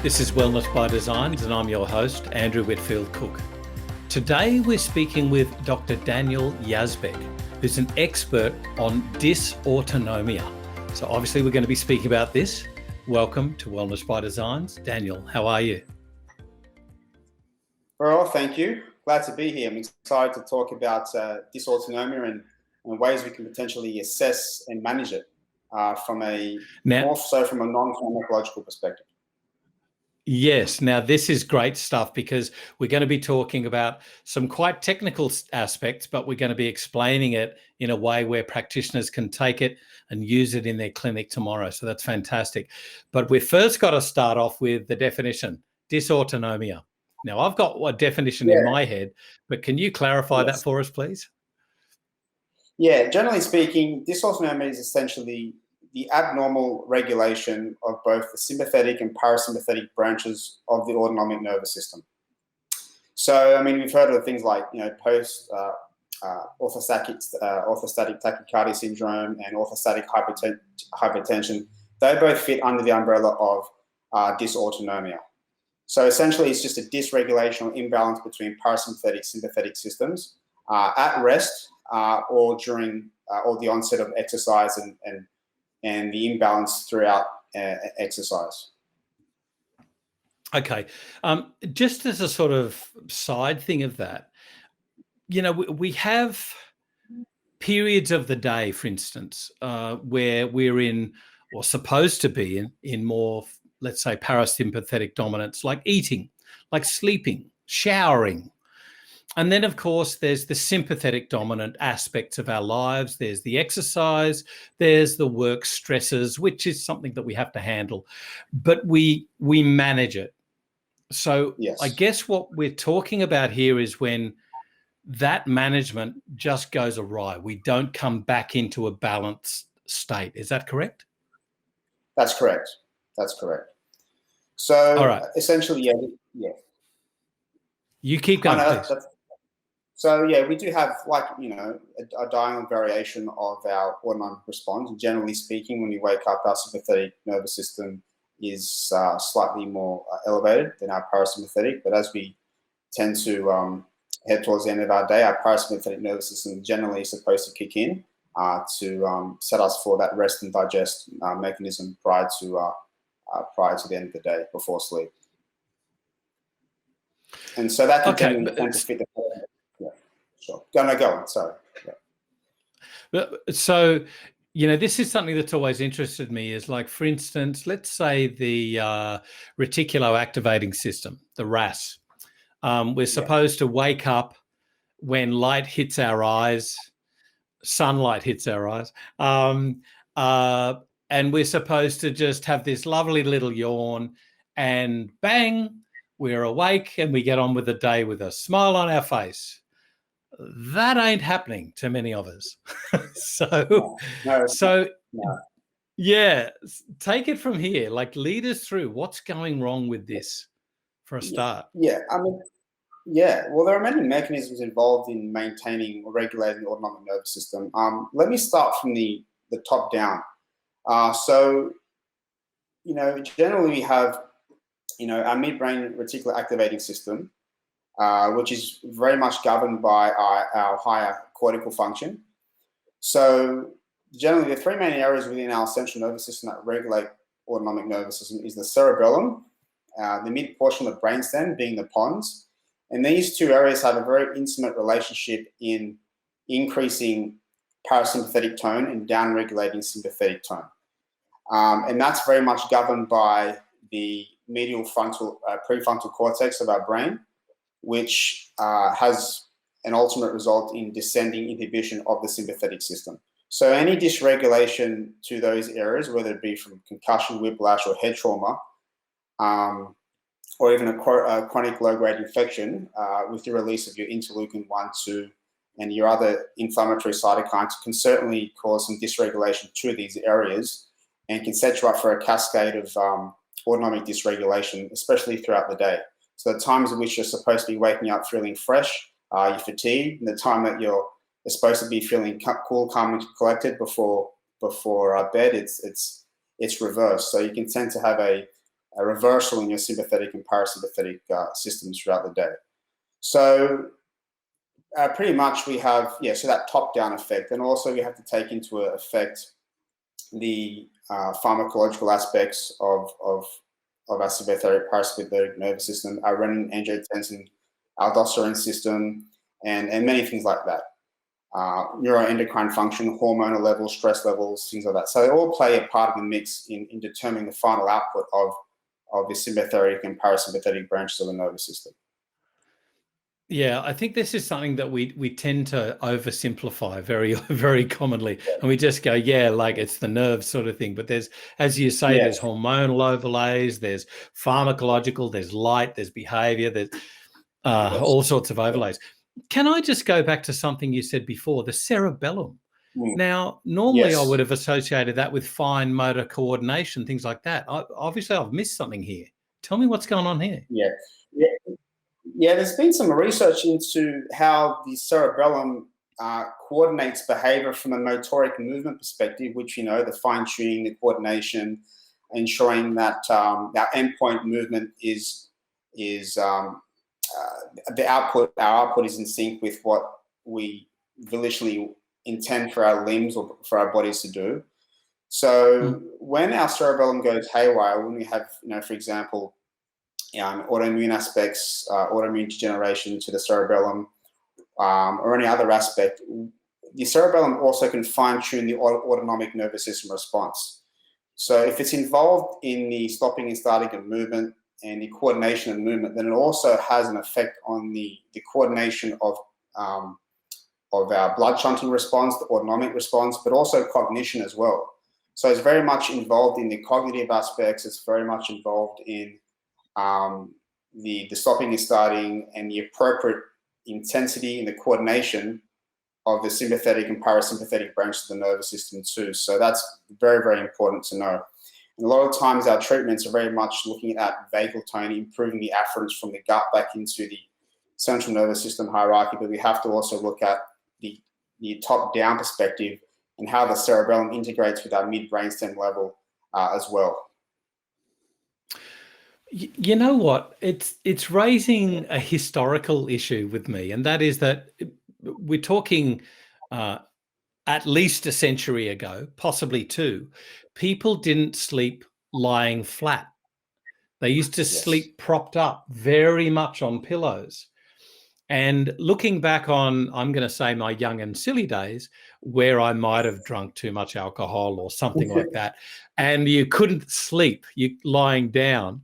This is Wellness by Design, and I'm your host, Andrew Whitfield Cook. Today we're speaking with Dr. Daniel Yazbek, who's an expert on dysautonomia. So obviously we're going to be speaking about this. Welcome to Wellness by Designs. Daniel, how are you? Very well, thank you. Glad to be here. I'm excited to talk about dysautonomia and ways we can potentially assess and manage it more so from a non-pharmacological perspective. Yes. Now, this is great stuff because we're going to be talking about some quite technical aspects, but we're going to be explaining it in a way where practitioners can take it and use it in their clinic tomorrow. So that's fantastic. But we first got to start off with the definition, dysautonomia. Now, I've got a definition in my head, but can you clarify that for us, please? Yeah, generally speaking, dysautonomia is essentially the abnormal regulation of both the sympathetic and parasympathetic branches of the autonomic nervous system. So, I mean, we've heard of things like, orthostatic tachycardia syndrome and orthostatic hypertension. They both fit under the umbrella of dysautonomia. So essentially, it's just a dysregulation or imbalance between parasympathetic sympathetic systems at rest or during or the onset of exercise and the imbalance throughout exercise. Okay. Just as a sort of side thing of that, we have periods of the day, for instance, where we're in or supposed to be in more, let's say, parasympathetic dominance, like eating, like sleeping, showering. And then, of course, there's the sympathetic dominant aspects of our lives. There's the exercise, there's the work stresses, which is something that we have to handle, but we manage it. So yes. I guess what we're talking about here is when that management just goes awry. We don't come back into a balanced state. Is that correct? That's correct. So all right. Essentially, yeah. You keep going, please. So yeah, we do have a diurnal variation of our autonomic response. Generally speaking, when we wake up, our sympathetic nervous system is slightly more elevated than our parasympathetic. But as we tend to head towards the end of our day, our parasympathetic nervous system generally is supposed to kick in to set us for that rest and digest mechanism prior to the end of the day before sleep. And so that can generally tend to fit the. Sure. Go on. Sorry. Yeah. So, this is something that's always interested me is like, for instance, let's say the reticuloactivating system, the RAS. We're supposed to wake up when light hits our eyes, sunlight hits our eyes, and we're supposed to just have this lovely little yawn and bang, we're awake and we get on with the day with a smile on our face. That ain't happening to many of us. Yeah, take it from here. Like, lead us through what's going wrong with this for a start. Well, there are many mechanisms involved in maintaining or regulating the autonomic nervous system. Let me start from the top down. Generally we have, our midbrain reticular activating system, which is very much governed by our higher cortical function. So generally the three main areas within our central nervous system that regulate autonomic nervous system is the cerebellum, the mid portion of the brainstem being the pons. And these two areas have a very intimate relationship in increasing parasympathetic tone and down-regulating sympathetic tone. And that's very much governed by the medial prefrontal cortex of our brain, which has an ultimate result in descending inhibition of the sympathetic system. So any dysregulation to those areas, whether it be from concussion, whiplash, or head trauma, or even a chronic low-grade infection with the release of your interleukin 1, 2, and your other inflammatory cytokines, can certainly cause some dysregulation to these areas and can set you up for a cascade of autonomic dysregulation, especially throughout the day. So the times in which you're supposed to be waking up feeling fresh, you're fatigued, and the time that you're supposed to be feeling cool, calm, and collected before bed, it's reversed. So you can tend to have a a reversal in your sympathetic and parasympathetic systems throughout the day. So pretty much we have, so that top-down effect. And also we have to take into effect the pharmacological aspects of our sympathetic, parasympathetic nervous system, our renin, angiotensin, aldosterone system, and many things like that. Neuroendocrine function, hormonal levels, stress levels, things like that. So they all play a part of the mix in determining the final output of the sympathetic and parasympathetic branches of the nervous system. Yeah, I think this is something that we tend to oversimplify very, very commonly. And we just go, like it's the nerve sort of thing. But there's, as you say, there's hormonal overlays, there's pharmacological, there's light, there's behavior, there's all sorts of overlays. Can I just go back to something you said before, the cerebellum? Now, normally I would have associated that with fine motor coordination, things like that. Obviously, I've missed something here. Tell me what's going on here. Yeah, there's been some research into how the cerebellum coordinates behavior from a motoric movement perspective, which, the fine-tuning, the coordination, ensuring that our endpoint movement is our output is in sync with what we volitionally intend for our limbs or for our bodies to do. So when our cerebellum goes haywire, when we have, for example, autoimmune aspects, autoimmune degeneration to the cerebellum, or any other aspect, the cerebellum also can fine-tune the autonomic nervous system response. So if it's involved in the stopping and starting of movement and the coordination of movement, then it also has an effect on the coordination of our blood shunting response, the autonomic response, but also cognition as well. So it's very much involved in the cognitive aspects. It's very much involved in the stopping and starting and the appropriate intensity and the coordination of the sympathetic and parasympathetic branches of the nervous system too. So that's very, very important to know. And a lot of times our treatments are very much looking at vagal tone, improving the afferents from the gut back into the central nervous system hierarchy, but we have to also look at the top-down perspective and how the cerebellum integrates with our mid-brainstem level as well. You know what? It's raising a historical issue with me, and that is that we're talking at least a century ago, possibly two. People didn't sleep lying flat. They used to sleep propped up very much on pillows. And looking back on, I'm going to say my young and silly days, where I might have drunk too much alcohol or something like that, and you couldn't sleep, you lying down.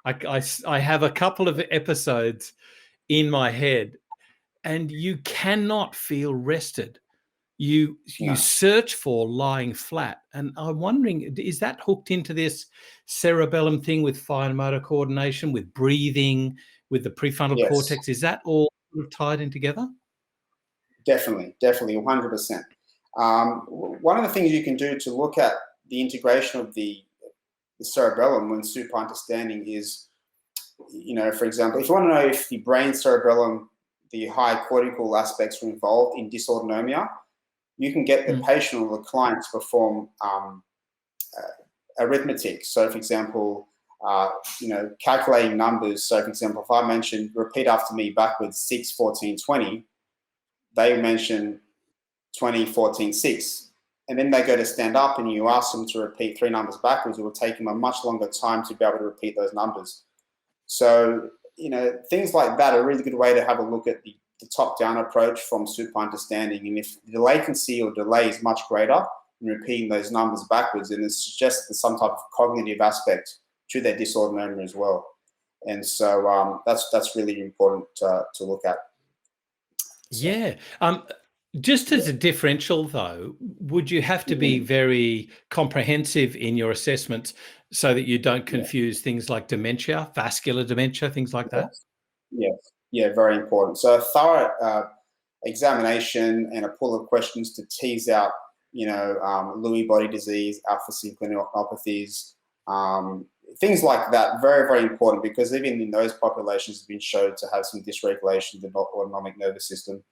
I have a couple of episodes in my head, and you cannot feel rested. You search for lying flat. And I'm wondering, is that hooked into this cerebellum thing with fine motor coordination, with breathing, with the prefrontal cortex? Is that all tied in together? Definitely, 100%. One of the things you can do to look at the integration of the cerebellum when super understanding is, for example, if you want to know if the brain cerebellum, the high cortical aspects are involved in dysautonomia, you can get the patient or the client to perform arithmetic. So, for example, calculating numbers. So, for example, if I mention repeat after me backwards 6, 14, 20, they mention 20, 14, 6. And then they go to stand up and you ask them to repeat 3 numbers backwards. It will take them a much longer time to be able to repeat those numbers. So, things like that are a really good way to have a look at the top-down approach from super understanding. And if the latency or delay is much greater in repeating those numbers backwards, then it suggests there's some type of cognitive aspect to their dysautonomia as well. And so that's really important to look at. So. Yeah. Just as a differential, though, would you have to be very comprehensive in your assessments so that you don't confuse things like dementia, vascular dementia, things like that? Yes. Yeah, very important. So a thorough examination and a pool of questions to tease out, Lewy body disease, alpha-synucleinopathies, things like that, very, very important, because even in those populations have been shown to have some dysregulation of the autonomic nervous system.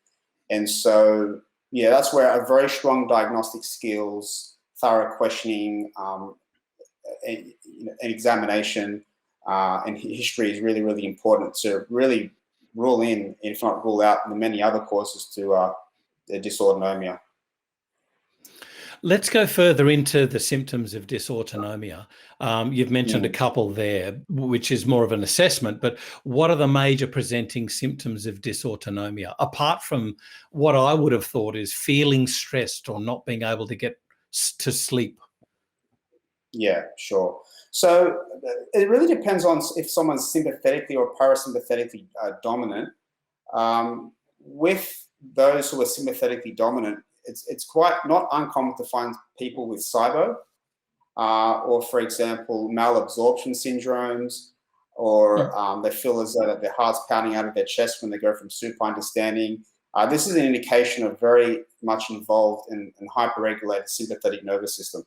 And so, that's where a very strong diagnostic skills, thorough questioning, and examination and history is really, really important to really rule in, if not rule out, the many other causes to the dysautonomia. Let's go further into the symptoms of dysautonomia. You've mentioned a couple there, which is more of an assessment, but what are the major presenting symptoms of dysautonomia, apart from what I would have thought is feeling stressed or not being able to get to sleep? Yeah, sure. So it really depends on if someone's sympathetically or parasympathetically dominant. With those who are sympathetically dominant, it's quite not uncommon to find people with SIBO, or, for example, malabsorption syndromes, or they feel as though their heart's pounding out of their chest when they go from supine to standing. This is an indication of very much involved and hyperregulated sympathetic nervous system.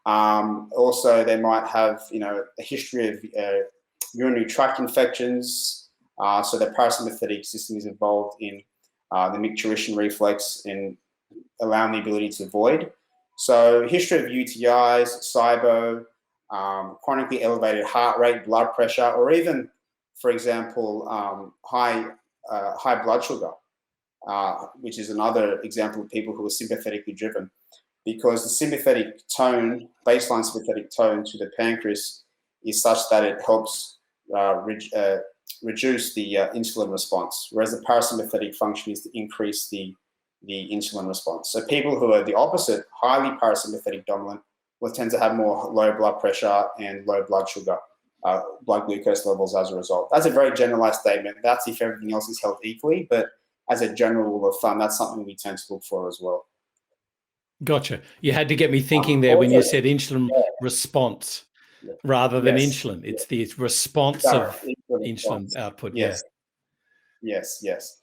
Also, they might have, a history of urinary tract infections. So the parasympathetic system is involved in the micturition reflex and allowing the ability to void. So history of UTIs, SIBO, chronically elevated heart rate, blood pressure, or even, for example, high blood sugar, which is another example of people who are sympathetically driven, because the sympathetic tone, baseline sympathetic tone to the pancreas is such that it helps reduce the insulin response, whereas the parasympathetic function is to increase the insulin response. So people who are the opposite, highly parasympathetic dominant, will tend to have more low blood pressure and low blood sugar, blood glucose levels as a result. That's a very generalized statement. That's if everything else is held equally, but as a general rule of thumb, that's something we tend to look for as well. Gotcha. You had to get me thinking there when you said insulin response rather than insulin. It's the response of insulin output. Yes. Yes.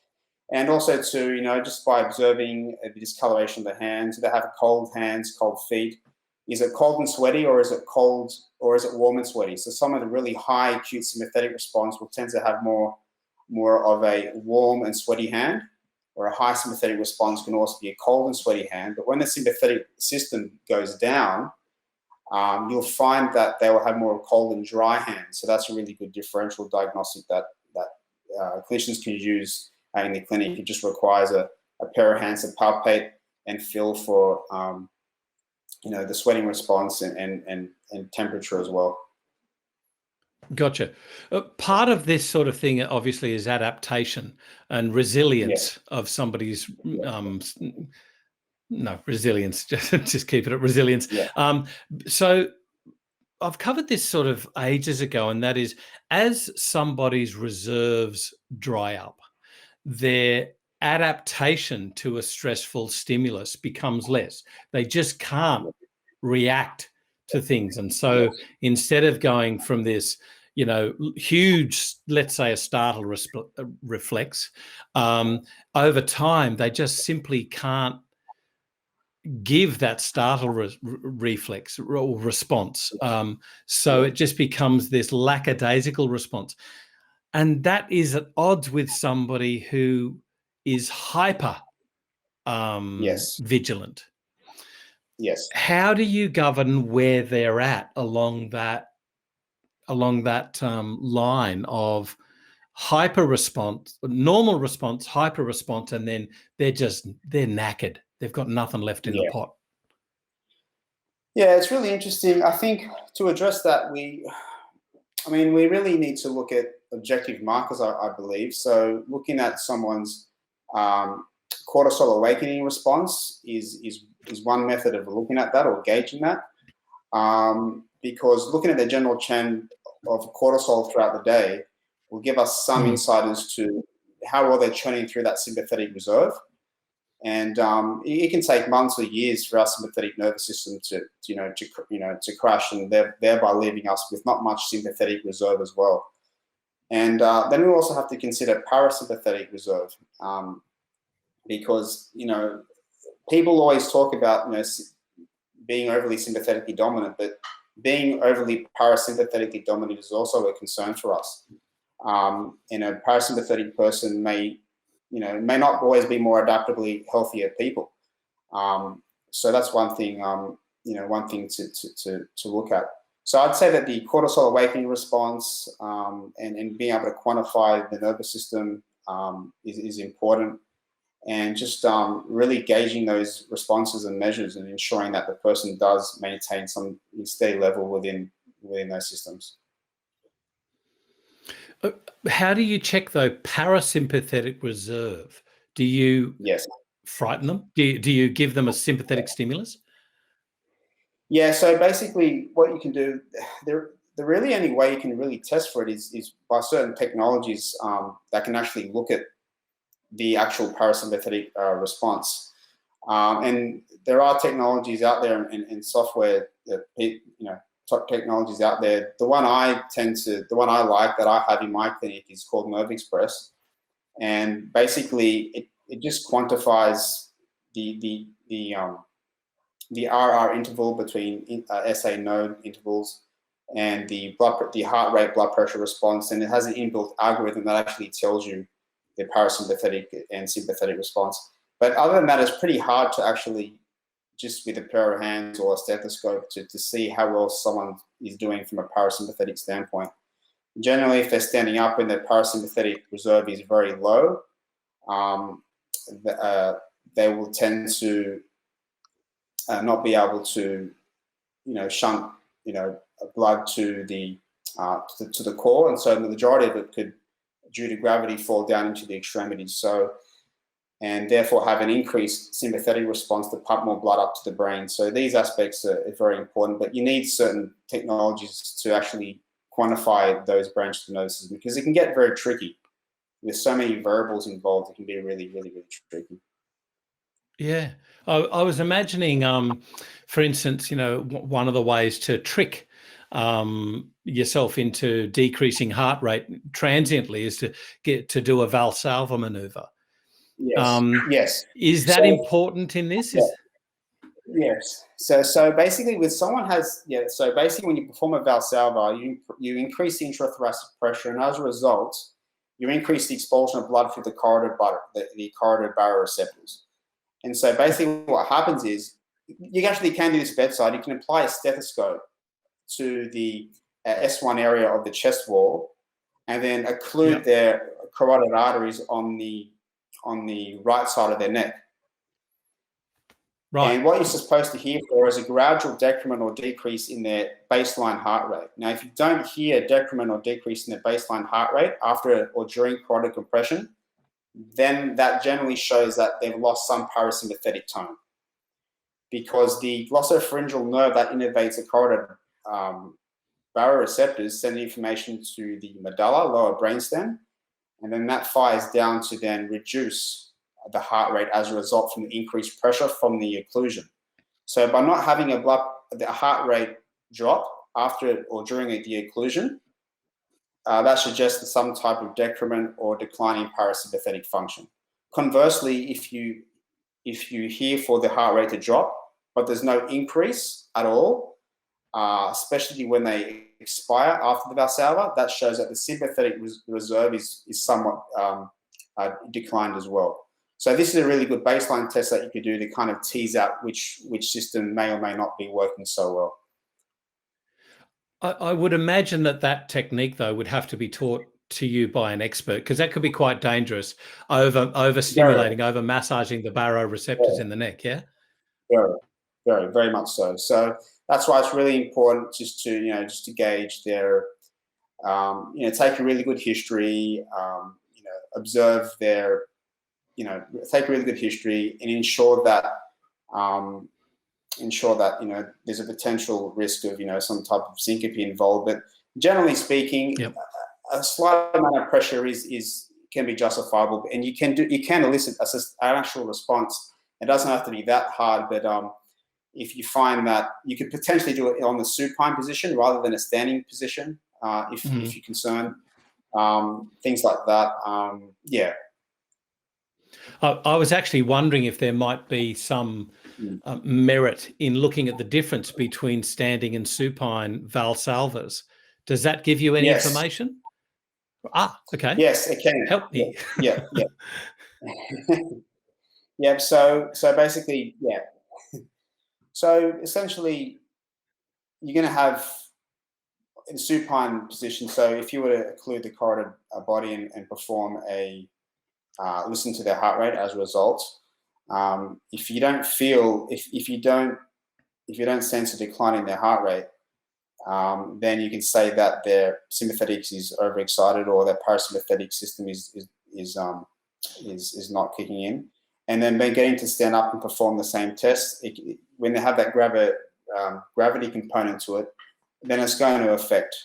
And also to, just by observing the discoloration of the hands, do they have cold hands, cold feet? Is it cold and sweaty, or is it cold, or is it warm and sweaty? So some of the really high acute sympathetic response will tend to have more of a warm and sweaty hand, or a high sympathetic response can also be a cold and sweaty hand. But when the sympathetic system goes down, you'll find that they will have more cold and dry hands. So that's a really good differential diagnostic that clinicians can use in the clinic. It just requires a pair of hands to palpate and feel for the sweating response and temperature as well. Gotcha. Part of this sort of thing, obviously, is adaptation and resilience of somebody's resilience. Just keep it at resilience. So I've covered this sort of ages ago, and that is, as somebody's reserves dry up, their adaptation to a stressful stimulus becomes less. They just can't react to things. And so instead of going from this, huge, let's say a startle reflex, over time, they just simply can't give that startle reflex or response. So it just becomes this lackadaisical response. And that is at odds with somebody who is hyper vigilant. Yes. How do you govern where they're at along that line of hyper response, normal response, hyper response, and then they're knackered. They've got nothing left in the pot. Yeah, it's really interesting. I think to address that, we really need to look at objective markers, I believe. So looking at someone's cortisol awakening response is one method of looking at that or gauging that. Because looking at the general trend of cortisol throughout the day will give us some insight as to how well they're churning through that sympathetic reserve. And it can take months or years for our sympathetic nervous system to crash, and thereby leaving us with not much sympathetic reserve as well. And then we also have to consider parasympathetic reserve, because people always talk about being overly sympathetically dominant, but being overly parasympathetically dominant is also a concern for us. And a parasympathetic person may not always be more adaptably healthier people. So that's one thing, one thing to look at. So I'd say that the cortisol awakening response and being able to quantify the nervous system is important, and just really gauging those responses and measures and ensuring that the person does maintain some steady level within those systems. How do you check, though, parasympathetic reserve? Do you Yes. frighten them? Do you give them a sympathetic stimulus? Yeah, so basically what you can do, the really only way you can really test for it is by certain technologies that can actually look at the actual parasympathetic response. And there are technologies out there and software that, top technologies out there. The one I like that I have in my clinic is called Nerve Express. And basically it just quantifies the RR interval between SA node intervals and the heart rate, blood pressure response, and it has an inbuilt algorithm that actually tells you the parasympathetic and sympathetic response. But other than that, it's pretty hard to actually, just with a pair of hands or a stethoscope, to see how well someone is doing from a parasympathetic standpoint. Generally, if they're standing up and their parasympathetic reserve is very low, they will tend to not be able to, shunt, blood to the core, and so the majority of it could, due to gravity, fall down into the extremities. So, and therefore have an increased sympathetic response to pump more blood up to the brain. So these aspects are very important, but you need certain technologies to actually quantify those branches of the nervous system, because it can get very tricky. With so many variables involved, it can be really, really, really tricky. Yeah. I was imagining, for instance, one of the ways to trick yourself into decreasing heart rate transiently is to do a Valsalva maneuver. Yes. Yes. Is that important in this? Yeah. Yes. So basically, with someone so basically, when you perform a Valsalva, you increase the intrathoracic pressure, and as a result, you increase the expulsion of blood through the carotid baroreceptors. And so basically, what happens is you actually can do this bedside. You can apply a stethoscope to the S1 area of the chest wall, and then occlude their carotid arteries on the right side of their neck. Right. And what you're supposed to hear for is a gradual decrement or decrease in their baseline heart rate. Now, if you don't hear decrement or decrease in their baseline heart rate after or during carotid compression, then that generally shows that they've lost some parasympathetic tone, because the glossopharyngeal nerve that innervates the carotid baroreceptors send information to the medulla, lower brainstem, and then that fires down to then reduce the heart rate as a result from the increased pressure from the occlusion. So by not having the heart rate drop after or during the occlusion, that suggests some type of decrement or decline in parasympathetic function. Conversely, if you hear for the heart rate to drop, but there's no increase at all, especially when they expire after the Valsalva, that shows that the sympathetic reserve is somewhat declined as well. So this is a really good baseline test that you could do to kind of tease out which system may or may not be working so well. I would imagine that technique, though, would have to be taught to you by an expert, because that could be quite dangerous, over-stimulating, over-massaging the baroreceptors in the neck, yeah? Very, very, very much so. So that's why it's really important just to gauge their, take a really good history, observe their, take a really good history and ensure that there's a potential risk of some type of syncope involved. But generally speaking, a slight amount of pressure can be justifiable, and you can elicit an actual response. It doesn't have to be that hard, but if you find that you could potentially do it on the supine position rather than a standing position, if you're concerned, things like that. Yeah. I was actually wondering if there might be some merit in looking at the difference between standing and supine Valsalvas. Does that give you any information? Okay. Yes, it can. Help me. Yeah. Yeah. So basically, yeah. So essentially, you're going to have in supine position. So if you were to occlude the carotid body and perform a listen to their heart rate as a result, if you don't feel, if you don't sense a decline in their heart rate, then you can say that their sympathetic is overexcited, or their parasympathetic system is not kicking in. And then getting to stand up and perform the same test, when they have that gravity component to it, then it's going to affect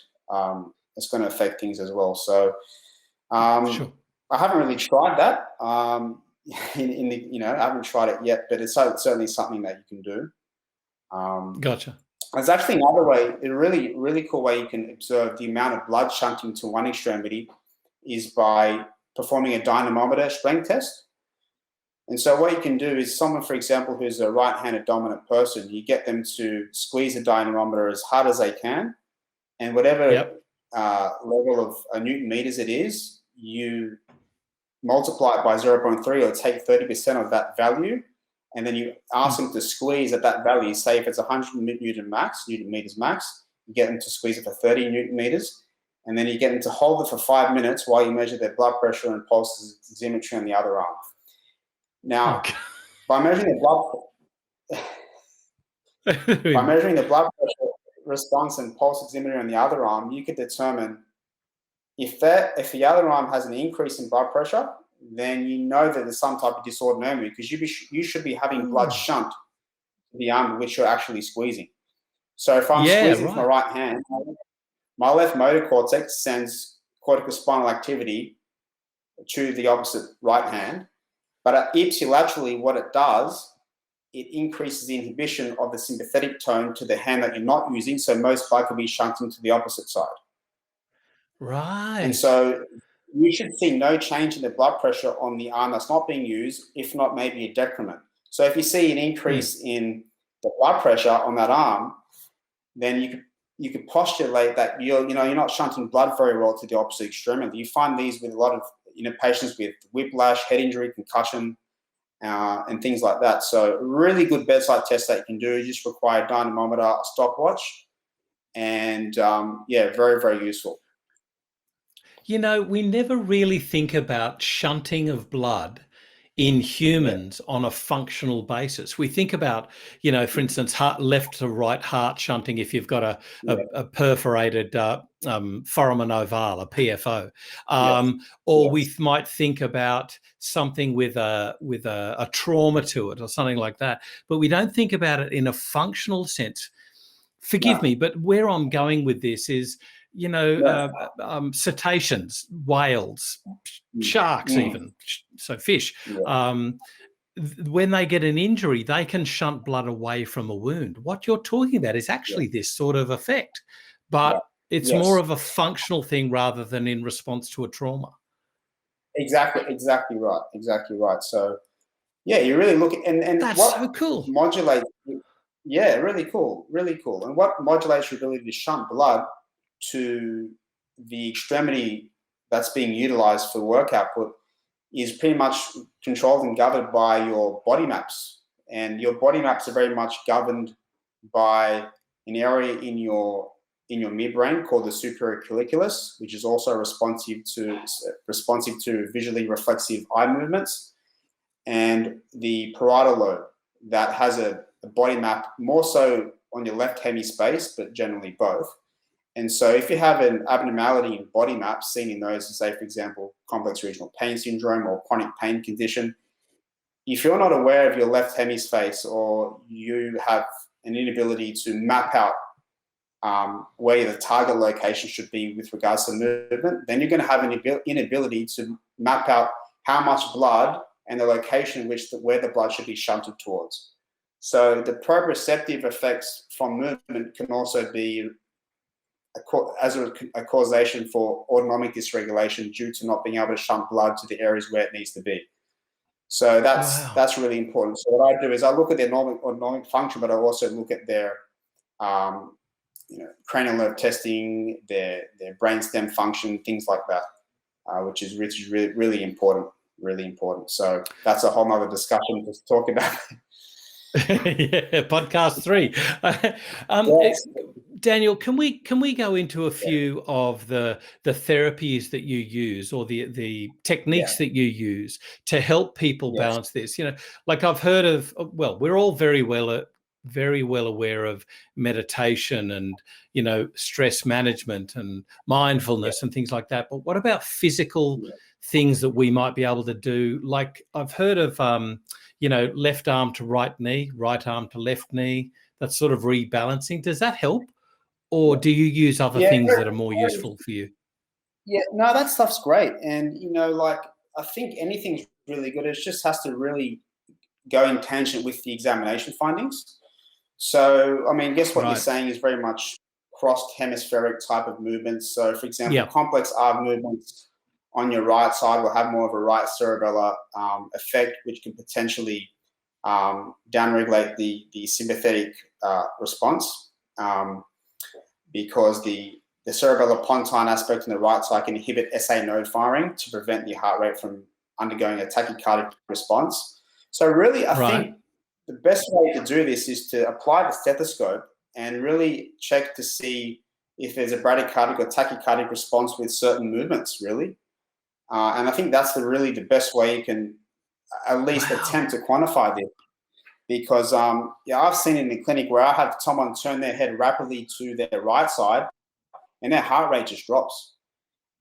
things as well. So Sure. I haven't really tried that. I haven't tried it yet, but it's certainly something that you can do. Gotcha. There's actually another way, a really, really cool way you can observe the amount of blood shunting to one extremity is by performing a dynamometer strength test. And so what you can do is, someone, for example, who's a right-handed dominant person, you get them to squeeze the dynamometer as hard as they can, and whatever level of Newton meters it is, you multiply it by 0.3 or take 30% of that value, and then you ask them to squeeze at that value. Say if it's 100 Newton meters max, you get them to squeeze it for 30 Newton meters, and then you get them to hold it for 5 minutes while you measure their blood pressure and pulse oximetry on the other arm. Now, by measuring the blood pressure response and pulse oximetry on the other arm, you could determine if the other arm has an increase in blood pressure, then you know that there's some type of dysautonomia, because you should be having blood shunt to the arm which you're actually squeezing. So if I'm squeezing with my right hand, my left motor cortex sends corticospinal activity to the opposite right hand. But ipsilaterally, what it does, it increases the inhibition of the sympathetic tone to the hand that you're not using, so most blood could be shunting to the opposite side. Right. And so you should see no change in the blood pressure on the arm that's not being used, if not maybe a decrement. So if you see an increase in the blood pressure on that arm, then you could postulate that you're not shunting blood very well to the opposite extremity. You find these with a lot of patients with whiplash, head injury, concussion, and things like that. So really good bedside test that you can do. You just require a dynamometer, a stopwatch, and very, very useful. We never really think about shunting of blood in humans on a functional basis. We think about, for instance, left to right heart shunting if you've got a perforated foramen ovale, a PFO, or we might think about something with a trauma to it or something like that. But we don't think about it in a functional sense. Forgive me, but where I'm going with this is, cetaceans, whales, sharks, even, so fish. When they get an injury, they can shunt blood away from a wound. What you're talking about is actually this sort of effect, but it's more of a functional thing rather than in response to a trauma. Exactly right. So you really look at, and that's what so cool. Modulates, really cool. And what modulates your ability to shunt blood to the extremity that's being utilized for work output is pretty much controlled and governed by your body maps. And your body maps are very much governed by an area in your midbrain called the superior colliculus, which is also responsive to visually reflexive eye movements, and the parietal lobe that has a body map more so on your left hemispace, but generally both. And so if you have an abnormality in body maps seen in those, say, for example, complex regional pain syndrome or chronic pain condition, if you're not aware of your left hemispace, or you have an inability to map out where the target location should be with regards to movement, then you're going to have an inability to map out how much blood and the location in where the blood should be shunted towards. So the proprioceptive effects from movement can also be a causation for autonomic dysregulation due to not being able to shunt blood to the areas where it needs to be. So that's really important. So what I do is I look at their autonomic function, but I also look at their cranial nerve testing, their brainstem function, things like that, which is really, really important. Really important. So that's a whole nother discussion to talk about. Podcast 3. Daniel, can we go into a few of the therapies that you use, or the techniques that you use to help people Yes. balance this? Like I've heard of, well, we're all very well aware of meditation and stress management and mindfulness and things like that. But what about physical things that we might be able to do? Like I've heard of left arm to right knee, right arm to left knee. That's sort of rebalancing. Does that help? Or do you use other things that are more useful for you? Yeah, no, that stuff's great. And, like, I think anything's really good. It just has to really go in tangent with the examination findings. So, I mean, guess what you're saying is very much cross-hemispheric type of movements. So, for example, complex arm movements on your right side will have more of a right cerebellar effect, which can potentially downregulate the sympathetic response, because the cerebellopontine aspect on the right side can inhibit SA node firing to prevent the heart rate from undergoing a tachycardic response. So really, I think the best way to do this is to apply the stethoscope and really check to see if there's a bradycardic or tachycardic response with certain movements, really. And I think that's really the best way you can at least attempt to quantify this. Because I've seen it in the clinic where I have someone turn their head rapidly to their right side and their heart rate just drops.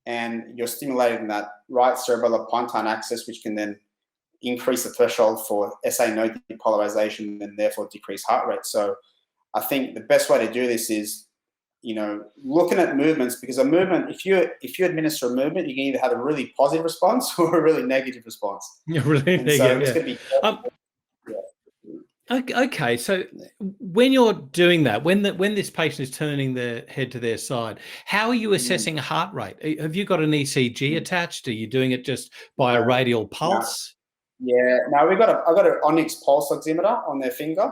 And you're stimulating that right cerebellopontine axis, which can then increase the threshold for SA node depolarization and therefore decrease heart rate. So I think the best way to do this is, looking at movements, because a movement, if you administer a movement, you can either have a really positive response or a really negative response. Really negative. So it's going to be Okay, so when you're doing that, when this patient is turning their head to their side, how are you assessing heart rate? Have you got an ECG attached? Are you doing it just by a radial pulse? No, I've got an Onyx pulse oximeter on their finger,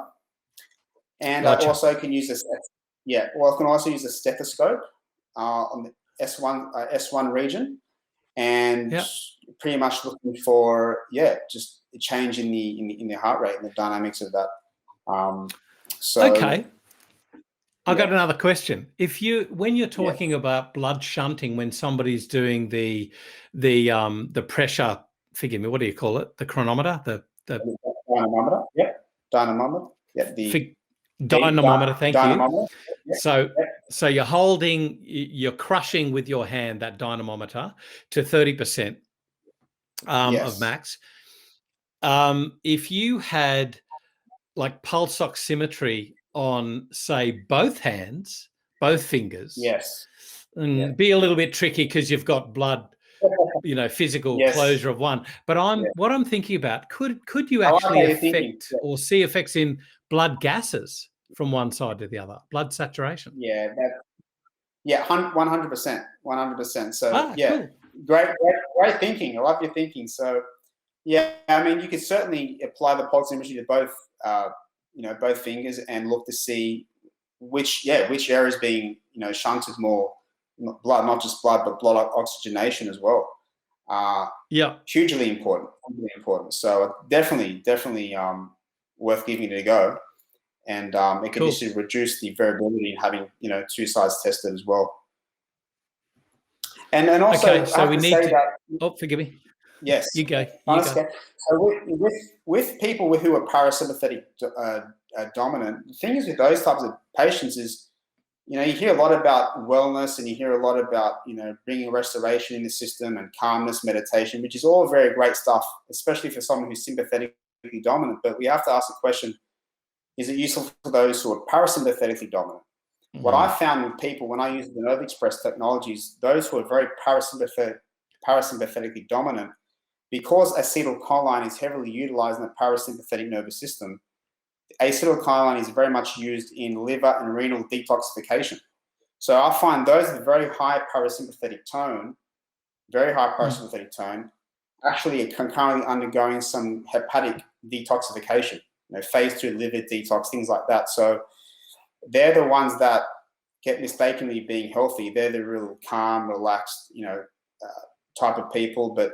and I also can use this. I can also use a stethoscope on the S1 region, and pretty much looking for just a change in the heart rate and the dynamics of that. Okay, I got another question. When you're talking about blood shunting, when somebody's doing the pressure, forgive me, what do you call it? The chronometer, the dynamometer. Dynamometer. The dynamometer. Thank dynamometer. you. So you're crushing with your hand that dynamometer to 30% of max. If you had like pulse oximetry on, say, both hands, both fingers, and be a little bit tricky because you've got blood, physical closure of one. But what I'm thinking about, could you actually affect or see effects in blood gases from one side to the other, blood saturation? 100%, 100%. So cool. great thinking. I love your thinking. So I mean, you could certainly apply the pulse oximetry to both, both fingers and look to see which area is being, shunted more blood, not just blood, but blood oxygenation as well. Hugely important. So definitely worth giving it a go. And it can just reduce the variability in having, two sides tested as well. And also, so we need to. Oh, forgive me. Yes. You go. So with people who are parasympathetic dominant, the thing is with those types of patients is, you hear a lot about wellness and you hear a lot about, bringing restoration in the system and calmness, meditation, which is all very great stuff, especially for someone who's sympathetically dominant. But we have to ask the question, is it useful for those who are parasympathetically dominant? What I found with people when I use the Nerve Express technologies, those who are very parasympathetically dominant, because acetylcholine is heavily utilized in the parasympathetic nervous system, acetylcholine is very much used in liver and renal detoxification. So I find those with very high parasympathetic tone, actually are concurrently undergoing some hepatic detoxification, phase 2 liver detox, things like that. So they're the ones that get mistakenly being healthy. They're the real calm, relaxed, type of people. But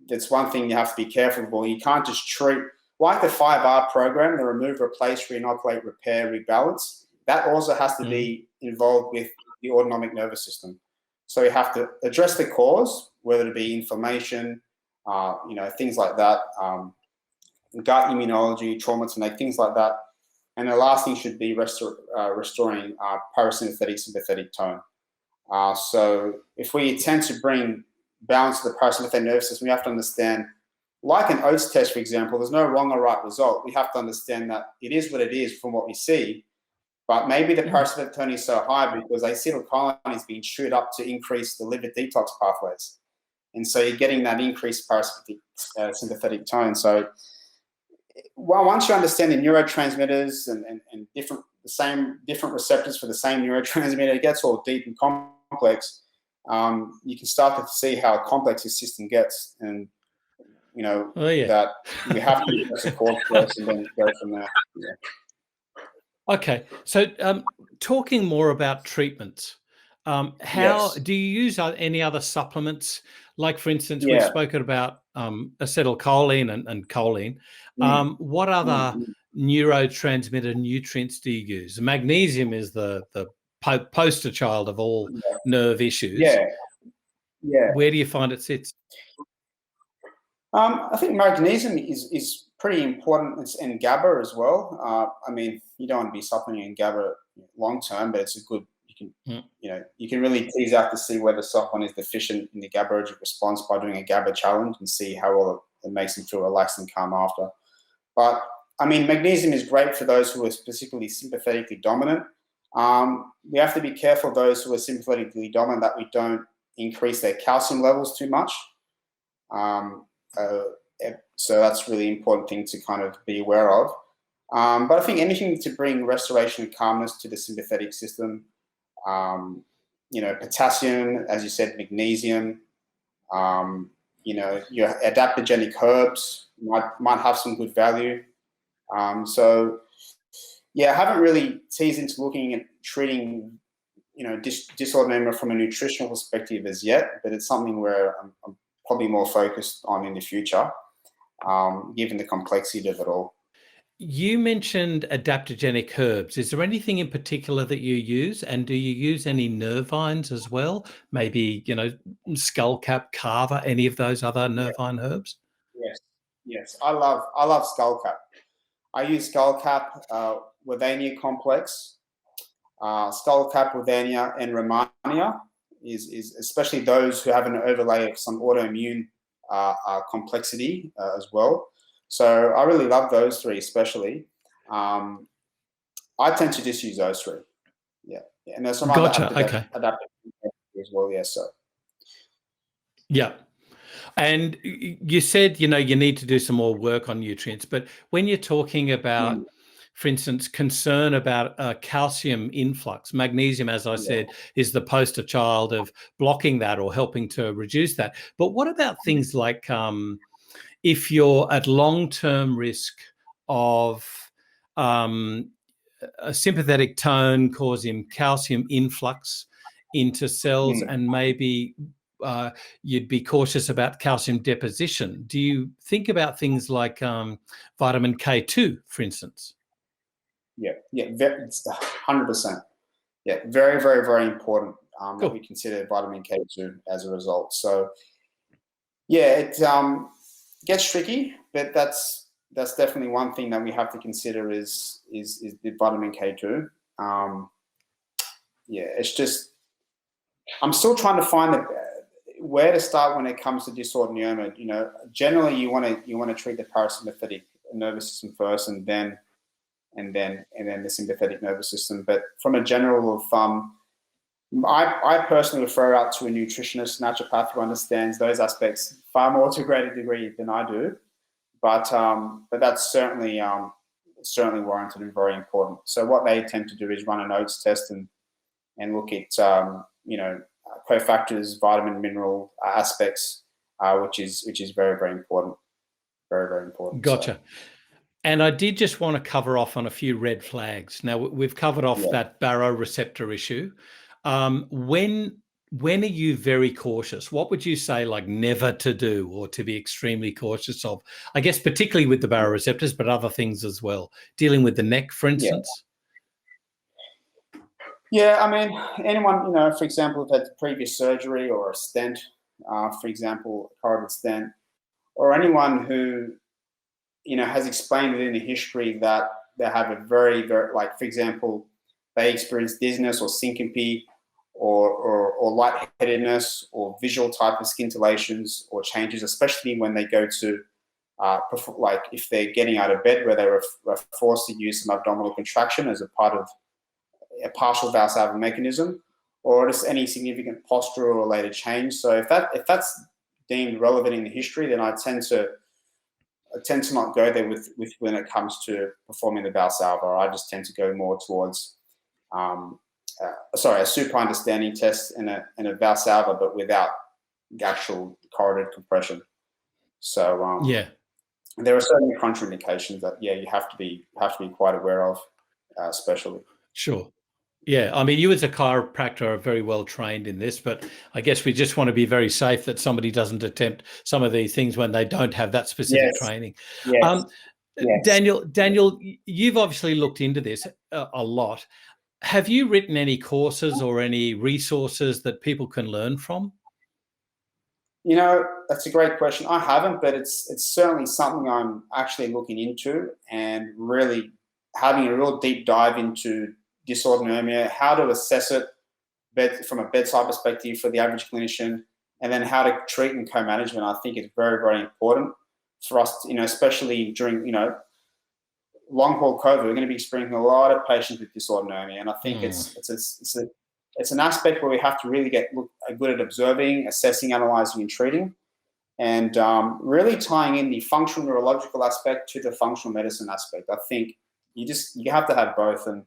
that's one thing you have to be careful for. You can't just treat, like the 5R program, the remove, replace, reinoculate, repair, rebalance. that also has to be involved with the autonomic nervous system. So you have to address the cause, whether it be inflammation, things like that, gut immunology, trauma to things like that. And the last thing should be restoring parasympathetic sympathetic tone. So if we intend to bring balance to the parasympathetic nervous system, we have to understand, like an oats test, for example, there's no wrong or right result. We have to understand that it is what it is from what we see, but maybe the parasympathetic tone is so high because acetylcholine is being chewed up to increase the liver detox pathways. And so you're getting that increased parasympathetic sympathetic tone. So once you understand the neurotransmitters and different receptors for the same neurotransmitter, it gets all deep and complex. You can start to see how complex the system gets, and that we have to address the cause first and then go from there. Yeah. Okay, so talking more about treatments, how do you use any other supplements? Like, for instance, we've spoken about acetylcholine and choline. What other neurotransmitter nutrients do you use? Magnesium is the poster child of all nerve issues. Where do you find it sits? I think magnesium is pretty important. It's in GABA as well. I mean, you don't want to be supplementing in GABA long term, but it's a good. You can really tease out to see whether someone is deficient in the GABAergic response by doing a GABA challenge and see how well it makes them feel relaxed and calm after. But I mean, magnesium is great for those who are specifically sympathetically dominant. We have to be careful, those who are sympathetically dominant, that we don't increase their calcium levels too much. So that's really important thing to kind of be aware of. But I think anything to bring restoration and calmness to the sympathetic system, potassium, as you said, magnesium, your adaptogenic herbs might have some good value. So I haven't really teased into looking at treating, dysautonomia from a nutritional perspective as yet, but it's something where I'm probably more focused on in the future, given the complexity of it all. You mentioned adaptogenic herbs. Is there anything in particular that you use? And do you use any nervines as well? Maybe, skullcap, carver, any of those other nervine herbs? Yes. I love skullcap. I use skullcap, Withania complex, skullcap, Withania, and Rehmannia is especially those who have an overlay of some autoimmune complexity as well. So I really love those three, especially. I tend to just use those three. And there's some other adaptive as well. Yeah. And you said, you need to do some more work on nutrients, but when you're talking about, for instance, concern about calcium influx, magnesium, as I said, is the poster child of blocking that or helping to reduce that. But what about things like if you're at long-term risk of a sympathetic tone causing calcium influx into cells, and maybe you'd be cautious about calcium deposition. Do you think about things like vitamin K2, for instance? It's 100%. Very, very, very important that we consider vitamin K2 as a result. So, it gets tricky, but that's definitely one thing that we have to consider is the vitamin K2. It's just I'm still trying to find where to start when it comes to dysautonomia. Generally you want to treat the parasympathetic nervous system first, and then the sympathetic nervous system. But from a general rule of thumb, I personally refer out to a nutritionist, naturopath, who understands those aspects far more to a greater degree than I do. But that's certainly warranted and very important. So what they tend to do is run an oats test and look at cofactors, vitamin, mineral aspects, which is very, very important. Very, very important. Gotcha. So. And I did just want to cover off on a few red flags. Now, we've covered off that baroreceptor issue. When are you very cautious? What would you say, like, never to do or to be extremely cautious of? I guess particularly with the baroreceptors, but other things as well. Dealing with the neck, for instance. Yeah, I mean, anyone, for example, who've had previous surgery or a stent, for example, a carotid stent, or anyone who, has explained within the history that they have a very, very, like, for example, they experience dizziness or syncope or lightheadedness or visual type of scintillations or changes, especially when they go to, like if they're getting out of bed where they were forced to use some abdominal contraction as a part of a partial Valsalva mechanism, or just any significant postural related change. So if that's deemed relevant in the history, then I tend to not go there with when it comes to performing the Valsalva. I just tend to go more towards a supine understanding test and a Valsalva, but without actual carotid compression. So Yeah, there are certainly contraindications that you have to be quite aware of, especially. sure. Yeah, I mean, you as a chiropractor are very well trained in this, but I guess we just want to be very safe that somebody doesn't attempt some of these things when they don't have that specific Yes, training. yes, Um, yes. Daniel, you've obviously looked into this a lot. Have you written any courses or any resources that people can learn from? That's a great question. I haven't, but it's certainly something I'm actually looking into and really having a real deep dive into dysautonomia, how to assess it from a bedside perspective for the average clinician, and then how to treat and co-management. I think is very, very important for us, especially during, long haul COVID. We're going to be experiencing a lot of patients with dysautonomia, and I think it's an aspect where we have to really get good at observing, assessing, analyzing, and treating, and really tying in the functional neurological aspect to the functional medicine aspect. I think you have to have both, and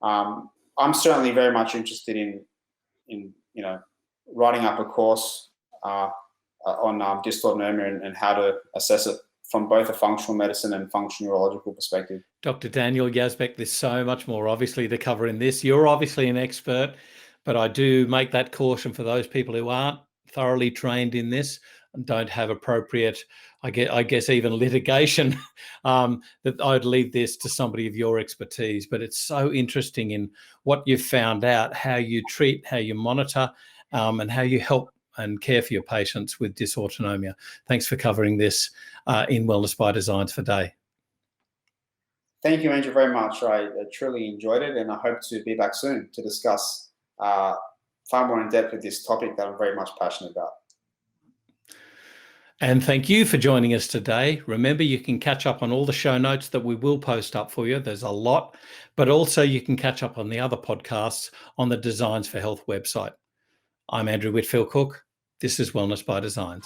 I'm certainly very much interested in writing up a course on dysautonomia and how to assess it from both a functional medicine and functional neurological perspective. Dr. Daniel Yazbek, there's so much more obviously to cover in this. You're obviously an expert, but I do make that caution for those people who aren't thoroughly trained in this and don't have appropriate, I guess even litigation, that I'd leave this to somebody of your expertise. But it's so interesting in what you've found out, how you treat, how you monitor, and how you help and care for your patients with dysautonomia. Thanks for covering this in Wellness by Designs for Day. Thank you, Andrew, very much. I truly enjoyed it, and I hope to be back soon to discuss far more in depth with this topic that I'm very much passionate about. And thank you for joining us today. Remember, you can catch up on all the show notes that we will post up for you. There's a lot, but also you can catch up on the other podcasts on the Designs for Health website. I'm Andrew Whitfield Cook. This is Wellness by Designs.